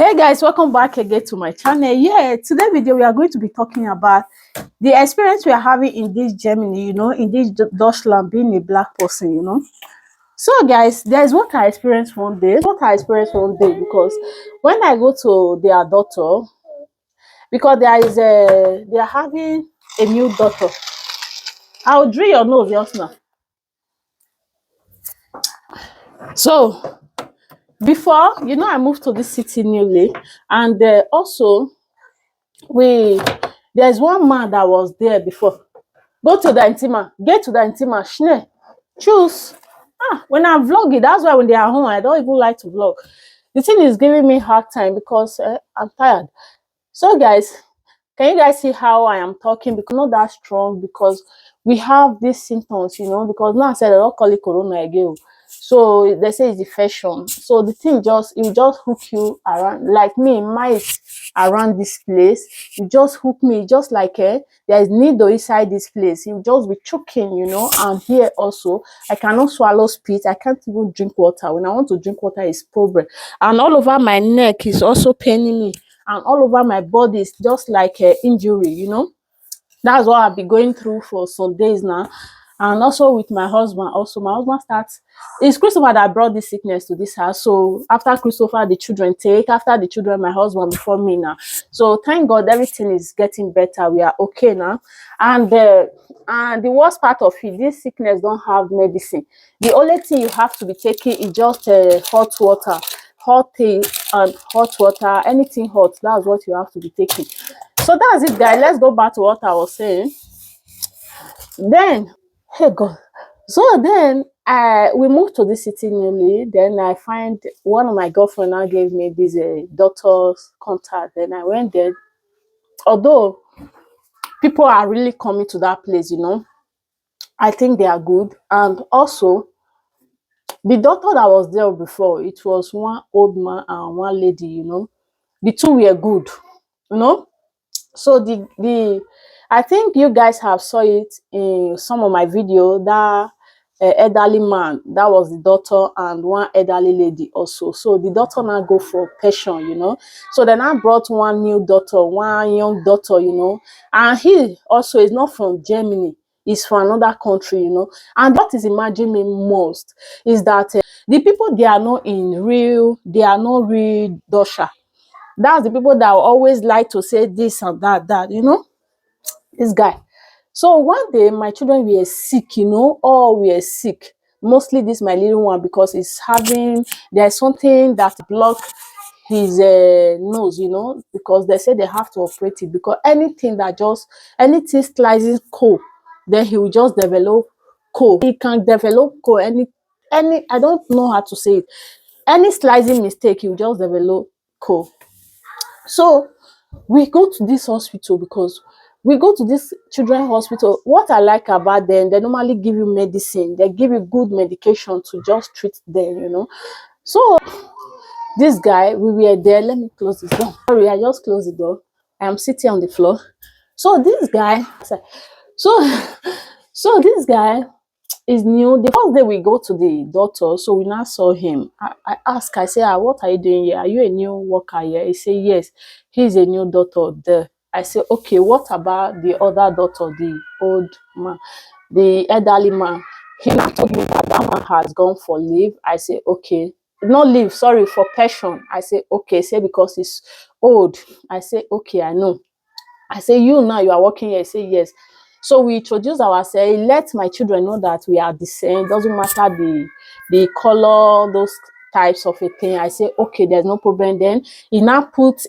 Hey guys, welcome back again to my channel. Today video we are going to be talking about the experience we are having in this Germany, in this Deutschland, being a black person. So guys, there's what I experienced one day. Because when I go to their daughter, because they are having a new daughter. I'll drill your nose just now. So before, I moved to this city newly, and also there's one man that was there before. Go to the intima, get to the intima, schnell, choose. When I'm vlogging, that's why when they are home, I don't even like to vlog. The thing is giving me hard time because I'm tired. So guys, can you guys see how I am talking? Because not that strong, because we have these symptoms, because now I said I don't call it corona again. So they say it's the fashion. So the thing it just hook you around, like me, mice around this place. You just hook me, just like there is needle inside this place. You just be choking, and here also I cannot swallow spit. I can't even drink water. When I want to drink water, it's problem. And all over my neck is also paining me. And all over my body is just like an injury. That's what I've been going through for some days now. And also with my husband, my husband starts, it's Christopher that brought this sickness to this house. So after Christopher, the children take, after the children, my husband before me now. So thank God everything is getting better. We are okay now. And the worst part of it, this sickness don't have medicine. The only thing you have to be taking is just hot water, hot tea and hot water, anything hot. That's what you have to be taking. So that's it, guys. Let's go back to what I was saying. Then, hey God. So then we moved to this city newly. Then I find one of my girlfriend now gave me this doctor's contact. Then I went there. Although people are really coming to that place, I think they are good. And also, the doctor that was there before, it was one old man and one lady, The two were good, So I think you guys have saw it in some of my video, that elderly man, that was the daughter, and one elderly lady also. So the daughter now go for pension, So then I brought one new daughter, one young daughter, and he also is not from Germany, he's from another country, And what is imagine me most is that the people, they are not real Dutcher. That's the people that always like to say this and that, this guy. So one day my children were sick, all were sick. Mostly this my little one, because there's something that block his nose, because they say they have to operate it, because anything slices cold, then he will just develop cold. He can develop cold, any I don't know how to say it. Any slicing mistake, he will just develop cold. So we go to this hospital, because we go to this children's hospital. What I like about them, they normally give you medicine. They give you good medication to just treat them, So this guy, we were there. Let me close this door. Sorry, I just closed the door. I am sitting on the floor. So this guy, so this guy is new. The first day we go to the doctor, so we now saw him. I asked, I said, what are you doing here? Are you a new worker here? He said, yes, he's a new doctor there. I said, okay, what about the other doctor, the old man, the elderly man? He now told me that man has gone for leave. I said, okay. Not leave, sorry, for pension. I said, okay. Say because he's old. I said, okay, I know. I say, you now, you are working here. I say, yes. So we introduce ourselves, let my children know that we are the same. Doesn't matter the color, those types of a thing. I say, okay, there's no problem. Then he now put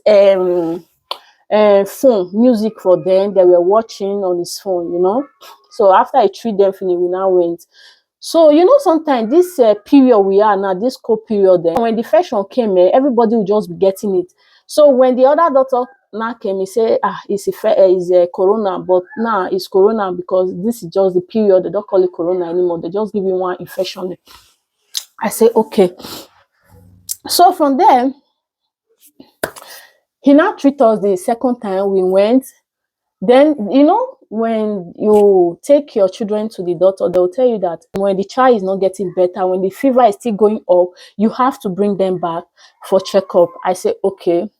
phone music for them. They were watching on his phone, So after I treat them finish, we now went. So sometimes this period we are now, this cold period, then when the fashion came, everybody will just be getting it. So when the other doctor now came, he said, it's a corona, but now it's corona because this is just the period. They don't call it corona anymore. They just give you one infection. I say, okay. So from there, he now treat us the second time we went. Then, when you take your children to the doctor, they'll tell you that when the child is not getting better, when the fever is still going up, you have to bring them back for checkup. I say, okay.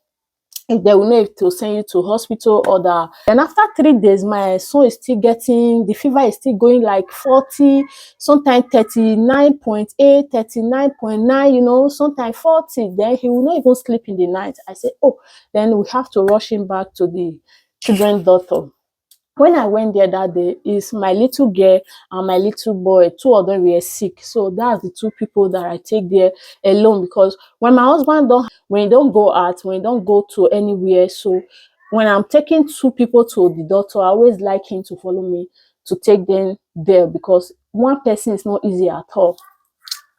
If they will know if to send you to hospital or that. And after 3 days, my son is still getting, the fever is still going like 40, sometimes 39.8, 39.9, sometimes 40. Then he will not even sleep in the night. I say, oh, then we have to rush him back to the children's doctor. When I went there that day, is my little girl and my little boy, two of them were sick. So that's the two people that I take there alone, because when my husband when he don't go out, when he don't go to anywhere, so when I'm taking two people to the doctor, I always like him to follow me to take them there, because one person is not easy at all.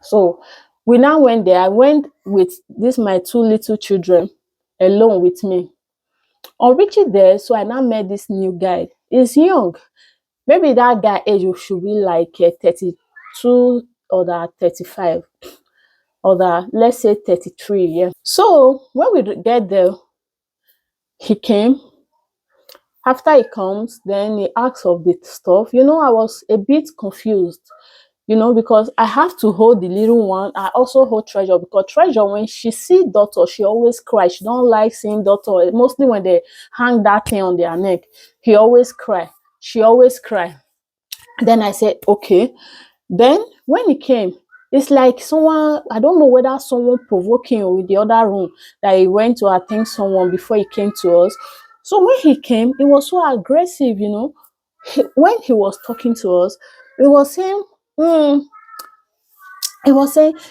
So we now went there. I went with my two little children alone with me. On reaching there, so I now met this new guy. He's young. Maybe that guy age should be like 32 or that 35 or that, let's say 33. Yeah. So when we get there, he came. After he comes, then he asks of the stuff. I was a bit confused, because I have to hold the little one. I also hold Treasure, because Treasure, when she see doctor, she always cries. She don't like seeing doctor. Mostly when they hang that thing on their neck, he always cry. She always cry. Then I said, okay. Then when he came, it's like someone, I don't know whether someone provoking with the other room, that he went to attend someone before he came to us. So when he came, it was so aggressive, when he was talking to us, it was saying,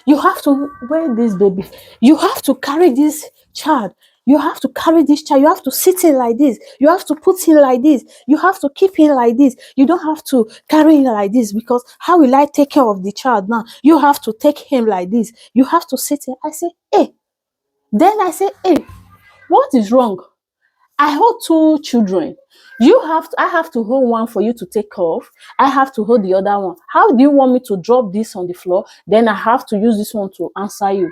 you have to wear this baby. You have to carry this child. You have to carry this child. You have to sit in like this. You have to put in like this. You have to keep in like this. You don't have to carry him like this, because how will I take care of the child now? You have to take him like this. You have to sit in. I say, hey. Then I say, hey, what is wrong? I hold two children. I have to hold one for you to take off. I have to hold the other one. How do you want me to drop this on the floor? Then I have to use this one to answer you.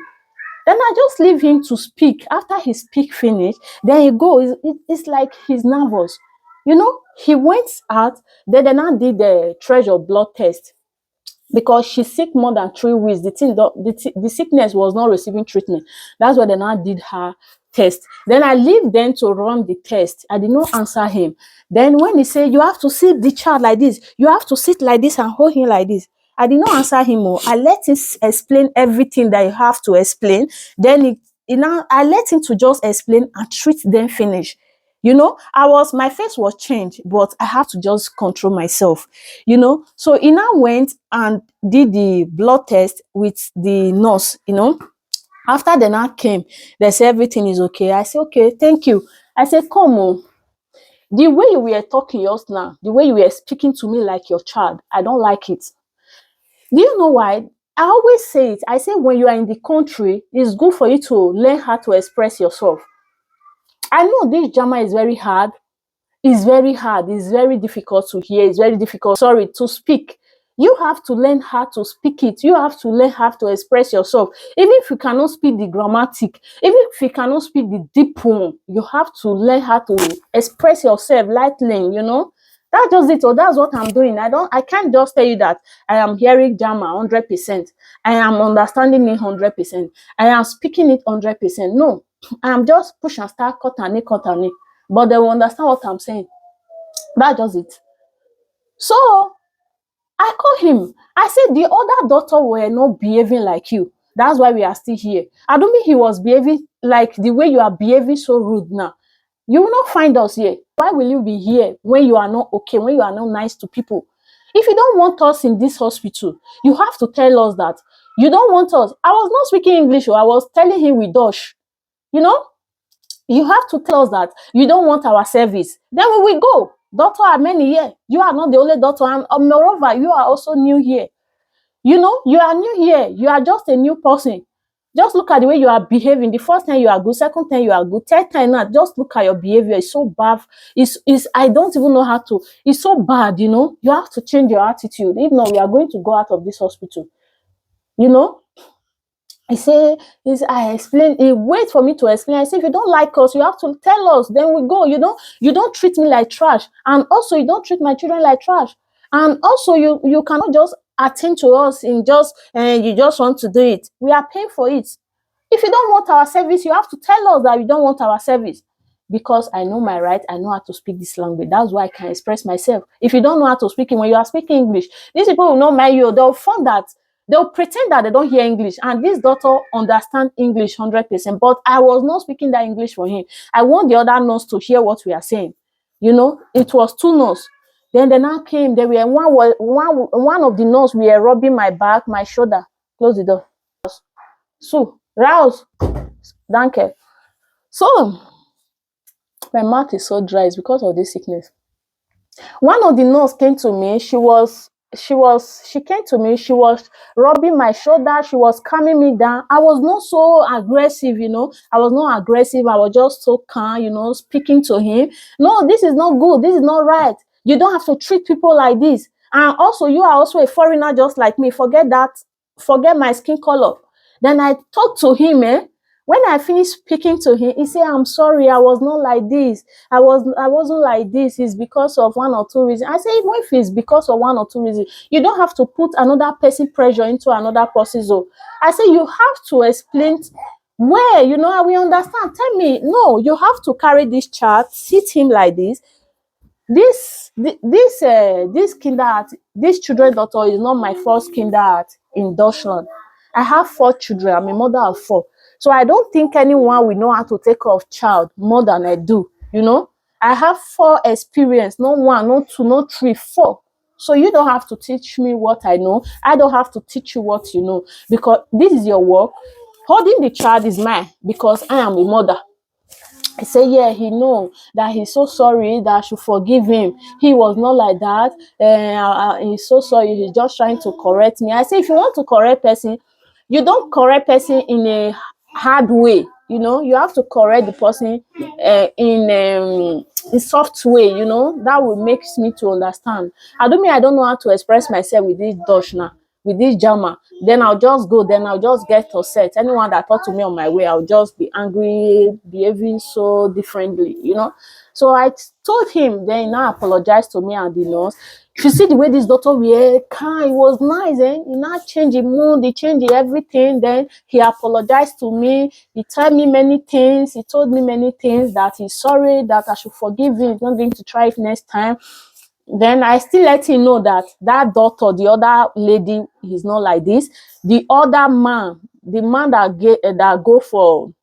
Then I just leave him to speak. After he speak finish, then he go. It's like he's nervous. He went out. Then they now did the Treasure blood test, because she's sick more than 3 weeks. The sickness was not receiving treatment. That's why they now did her test. Then I leave them to run the test. I did not answer him. Then when he said, you have to sit the child like this, you have to sit like this and hold him like this, I did not answer him. I let him explain everything that you have to explain. Then I let him to just explain and treat them finish. My face was changed, but I have to just control myself, So he now went and did the blood test with the nurse, After they now came, they said everything is okay. I said, okay, thank you. I said, come on. The way you were talking just now, the way you were speaking to me like your child, I don't like it. Do you know why? I always say it. I say when you are in the country, it's good for you to learn how to express yourself. I know this German is very hard. It's very hard. It's very difficult to hear. It's very difficult, to speak. You have to learn how to speak it. You have to learn how to express yourself. Even if you cannot speak the grammatic, even if you cannot speak the deep one, you have to learn how to express yourself lightly, That's just it. Or that's what I'm doing. I can't just tell you that I am hearing German 100%. I am understanding it 100%. I am speaking it 100%. No, I am just push and start, cut and it. But they will understand what I'm saying. That's just it. So I call him. I said the other daughter were not behaving like you. That's why we are still here. I don't mean he was behaving like the way you are behaving so rude now. You will not find us here. Why will you be here when you are not okay, when you are not nice to people? If you don't want us in this hospital, you have to tell us that you don't want us. I was not speaking English, I was telling him with Dutch. You have to tell us that you don't want our service. Then we will go. Doctor are many here. You are not the only doctor. And moreover, you are also new here. You are new here. You are just a new person. Just look at the way you are behaving. The first time you are good, second time you are good, third time not. Just look at your behavior. It's so bad. I don't even know how to. It's so bad, You have to change your attitude. If not, we are going to go out of this hospital. I explain. He wait for me to explain. I say, if you don't like us, you have to tell us. Then we go. You don't treat me like trash, and also you don't treat my children like trash. And also you cannot just attend to us in just and you just want to do it. We are paying for it. If you don't want our service, you have to tell us that you don't want our service. Because I know my right, I know how to speak this language. That's why I can express myself. If you don't know how to speak it, when you are speaking English, these people will not mind you. They'll fund that. They'll pretend that they don't hear English. And this daughter understand English 100%. But I was not speaking that English for him. I want the other nurse to hear what we are saying. It was two nurses. Then they now came. They were one of the nurse were rubbing my back, my shoulder. Close the door. So, Rouse, danke. So, my mouth is so dry. It's because of this sickness. One of the nurse came to me. She came to me. She was rubbing my shoulder. She was calming me down. I was not so aggressive. I was not aggressive. I was just so calm. Speaking to him. No, this is not good. This is not right. You don't have to treat people like this. And also, you are also a foreigner just like me. Forget that. Forget my skin color. Then I talked to him. When I finished speaking to him, he said, I'm sorry, I was not like this. I wasn't like this. It's because of one or two reasons. I say, even if it's because of one or two reasons, you don't have to put another person pressure into another person's zone. I say, you have to explain where, I will understand. Tell me, no, you have to carry this child, sit him like this. This children doctor is not my first kinder induction. I have 4 children. I'm a mother of 4. So I don't think anyone will know how to take care of child more than I do. I have 4 experience, not 1, not 2, not 3, 4. So you don't have to teach me what I know. I don't have to teach you what you know, because this is your work. Holding the child is mine because I am a mother. I say, yeah, he know that he's so sorry, that I should forgive him. He was not like that. He's so sorry. He's just trying to correct me. I say, if you want to correct person, you don't correct person in a hard way. You have to correct the person in a soft way. That will make me to understand. I don't know how to express myself with this Dutch now, with this German. Then I'll just go. Then I'll just get upset. Anyone that talk to me on my way, I'll just be angry, behaving so differently. So I told him. Then he now apologized to me and the nurse. If you see the way this doctor were kind, it was nice. He now changed the mood, he changed everything. Then he apologized to me. He told me many things. He told me many things, that he's sorry, that I should forgive him. He's not going to try it next time. Then I still let him know that doctor, the other lady, is not like this. The other man, the man that go for,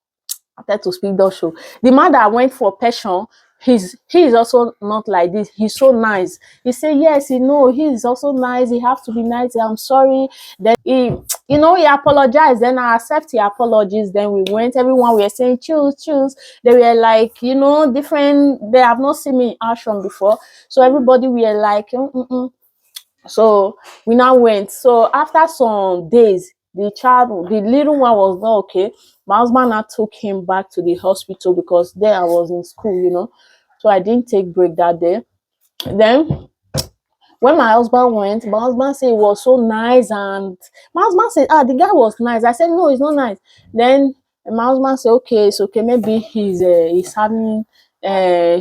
I had to speak Dutch. The man that went for passion, he is also not like this. He's so nice. He said, yes, he is also nice. He have to be nice. I'm sorry. Then he apologized. Then I accept the apologies. Then we went. Everyone were saying, choose. They were like, different. They have not seen me in action before. So everybody were like, So we now went. So after some days, the little one was not okay. My husband now took him back to the hospital because there I was in school, So I didn't take break that day. Then when my husband went, my husband said it was so nice, and my husband said, the guy was nice. I said, no, it's not nice. Then my husband said, okay, it's okay. Maybe he's having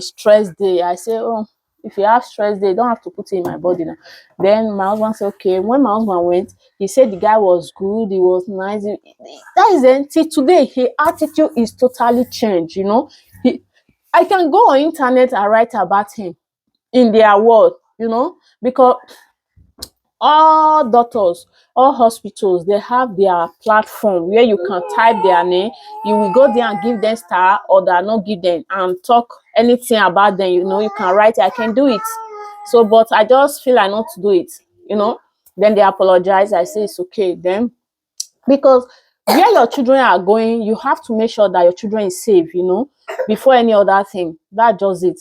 stress day. I said, oh, if you have stress day, you don't have to put it in my body now. Then my husband said, okay. When my husband went, he said the guy was good, he was nice. That is it. Till today, his attitude is totally changed, I can go on internet and write about him in their world, because all doctors, all hospitals, they have their platform where you can type their name. You will go there and give them star, or they not give them, and talk anything about them. You can write it. I can do it. So, but I just feel I not to do it. Then they apologize. I say it's okay. Then, because where your children are going, you have to make sure that your children is safe. Before any other thing. That's just it.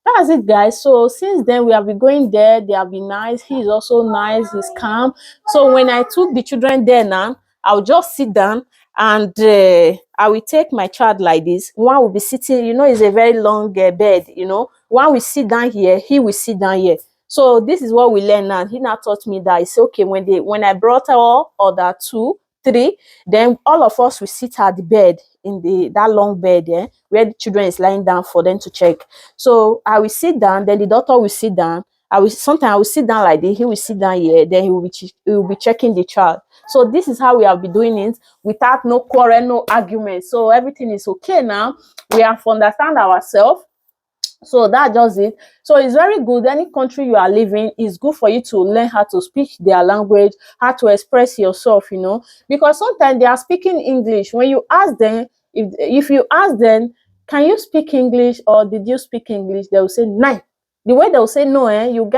That's it, guys. So since then, we have been going there. They have been nice. He's also nice. He's calm. So when I took the children there now, I'll just sit down and I will take my child like this. One will be sitting, it's a very long bed, One will sit down here. He will sit down here. So this is what we learn now. He now taught me that it's okay when I brought all other 2, three. Then all of us will sit at the bed in that long bed, where the children is lying down for them to check. So I will sit down, then the doctor will sit down. Sometimes I will sit down like this, he will sit down here, then he will be checking the child. So this is how we have been doing it, without no quarrel, no argument. So everything is okay now. We have to understand ourselves. So that just it. So it's very good. Any country you are living, it's good for you to learn how to speak their language, how to express yourself, because sometimes they are speaking English. When you ask them, if you ask them, can you speak English or did you speak English, they will say no. The way they will say no, you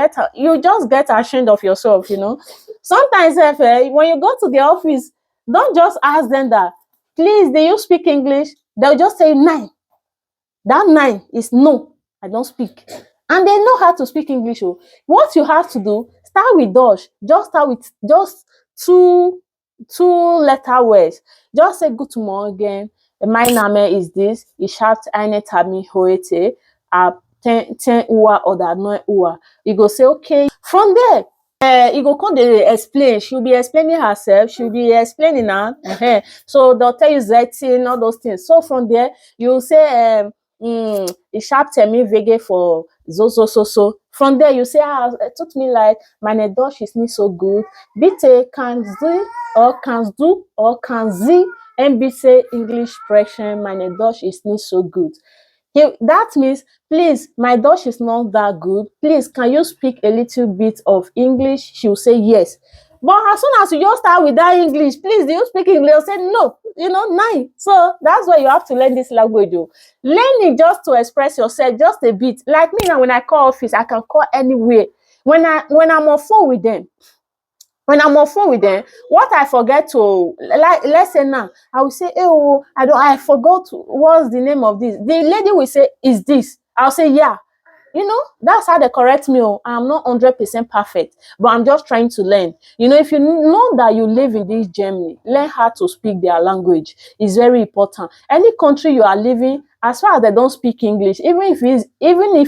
just get ashamed of yourself. Sometimes when you go to the office, don't just ask them that, please, do you speak English? They'll just say no. That nine is no, I don't speak. And they know how to speak English. Oh. What you have to do, start with Dutch. Just start with just two letter words. Just say good morning. My name is this. Ich habe eine Termin heute ab 10 Uhr oder 9 Uhr. You go say okay. From there, you go come dey explain. She'll be explaining herself. She'll be explaining her. So they'll tell you Zetting, all those things. So from there, you say ich habe Termin wege for so. From there, you say, it tut mir leid, meine Deutsch ist nicht so gut. Bitte kannst du kann Sie ein bisschen English sprechen? Meine Deutsch ist nicht so gut. That means, please, my Dutch is not that good. Please, can you speak a little bit of English? She will say yes. But as soon as you just start with that English, please, do you speak English? They'll say no, nine. So that's why you have to learn this language. Learn it just to express yourself, just a bit. Like me now, when I call office, I can call anywhere. When I'm on phone with them, what I forget to, like, let's say now, I will say, oh, I forgot what's the name of this. The lady will say, is this? I'll say, yeah. That's how they correct me. I'm not 100% perfect, but I'm just trying to learn. If you know that you live in this Germany, learn how to speak their language. It's very important. Any country you are living, as far as they don't speak English, even if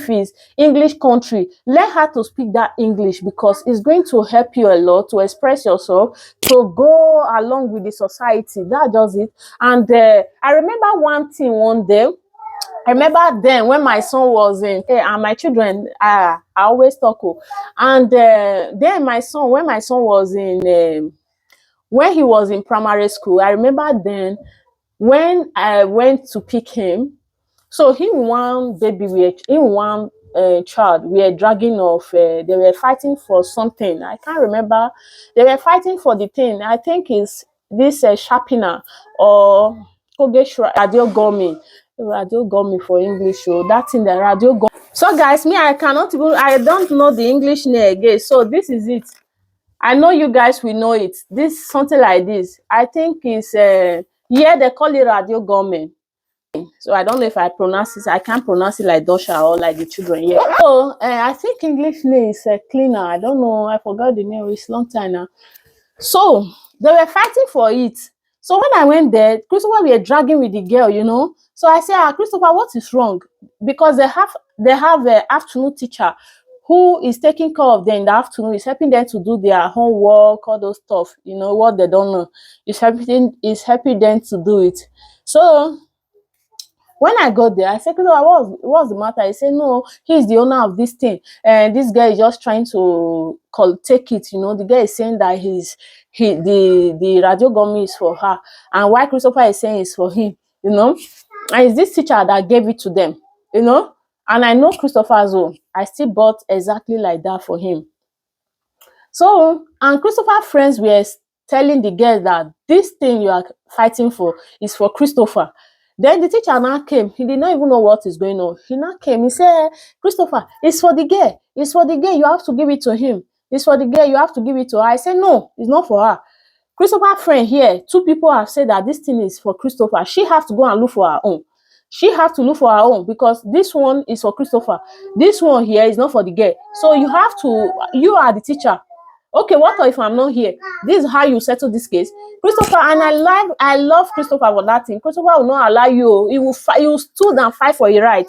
it's English country, learn how to speak that English, because it's going to help you a lot to express yourself, to go along with the society. That does it. And I remember one thing one day. I remember then when my son was in, and my children, I always talk. And then when my son was in, when he was in primary school, I remember then when I went to pick him. So he one baby, one child, we were dragging off. They were fighting for something. I can't remember. They were fighting for the thing. I think it's this sharpener or radio gummy. Radio gummy for English. So that thing, the radio gummy. So guys, I don't know the English name again. So this is it. I know you guys will know it. This something like this. I think it's yeah, they call it radio gummy. So I don't know if I pronounce it. I can't pronounce it like Dosha or like the children here. So I think English name is cleaner. I don't know. I forgot the name. It's long time now. So they were fighting for it. So when I went there, Christopher we were dragging with the girl, So I said, Christopher, what is wrong? Because they have an afternoon teacher who is taking care of them in the afternoon, is helping them to do their homework, all those stuff, what they don't know. Is helping them to do it. So when I got there, I said, what's the matter? He said, no, he's the owner of this thing. And this guy is just trying to take it. The guy is saying that the radio gummy is for her. And why Christopher is saying it's for him, And it's this teacher that gave it to them, And I know Christopher's own. I still bought exactly like that for him. So, and Christopher's friends were telling the girl that this thing you are fighting for is for Christopher. Then the teacher now came. He did not even know what is going on. He now came. He said, Christopher, it's for the girl. It's for the girl. You have to give it to him. It's for the girl. You have to give it to her. I said, no, it's not for her. Christopher's friend here, 2 people have said that this thing is for Christopher. She has to go and look for her own. She has to look for her own because this one is for Christopher. This one here is not for the girl. So you are the teacher. Okay, what if I'm not here? This is how you settle this case. Christopher, and I love Christopher for that thing. Christopher will not allow you. He will stood and fight for your right,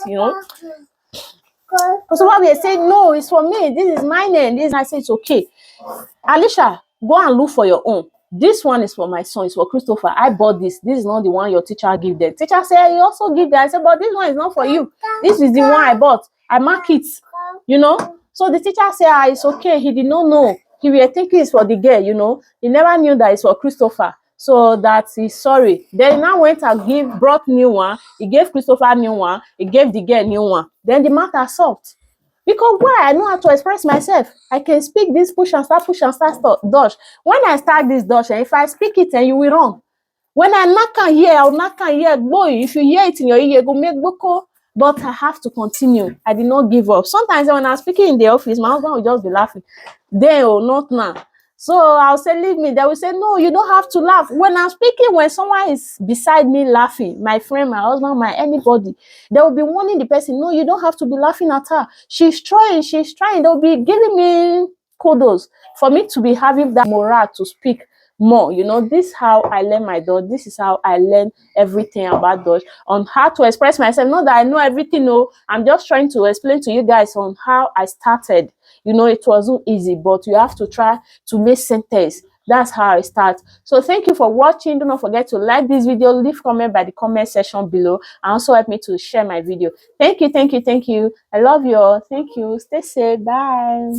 Christopher will say, no, it's for me. This is my name. I say, it's okay. Alicia, go and look for your own. this one is for my son, it's for Christopher. I bought this. This is not the one your teacher give them. Teacher said, you also give them. I said, but this one is not for you. This is the one I bought. I mark it, you know. So the teacher said, it's okay. He did not know. He was thinking it's for the girl, you know. He never knew that it's for Christopher. So that he's sorry. Then he now went and brought new one. He gave Christopher new one. He gave the girl new one. Then the matter solved. Because why? I know how to express myself. I can speak this push and start dodge. When I start this dodge, and if I speak it, and you will run. When I knock on here, I'll knock on here. Boy, if you hear it in your ear, go make boko. But I have to continue. I did not give up. Sometimes when I'm speaking in the office, my husband will just be laughing. Then or not now. So I'll say, leave me. They will say, no, you don't have to laugh. When I'm speaking, when someone is beside me laughing, my friend, my husband, anybody, they will be warning the person, no, you don't have to be laughing at her. She's trying. They'll be giving me kudos for me to be having that morale to speak more. You know, this is how I learn my Dutch. This is how I learn everything about Dutch, on how to express myself. Not that I know everything, no. I'm just trying to explain to you guys on how I started. You know, it wasn't easy, but you have to try to make sentence. That's how I start. So thank you for watching. Do not forget to like this video, leave comment by the comment section below, and also help me to share my video. Thank you. I love you all. Thank you. Stay safe. Bye.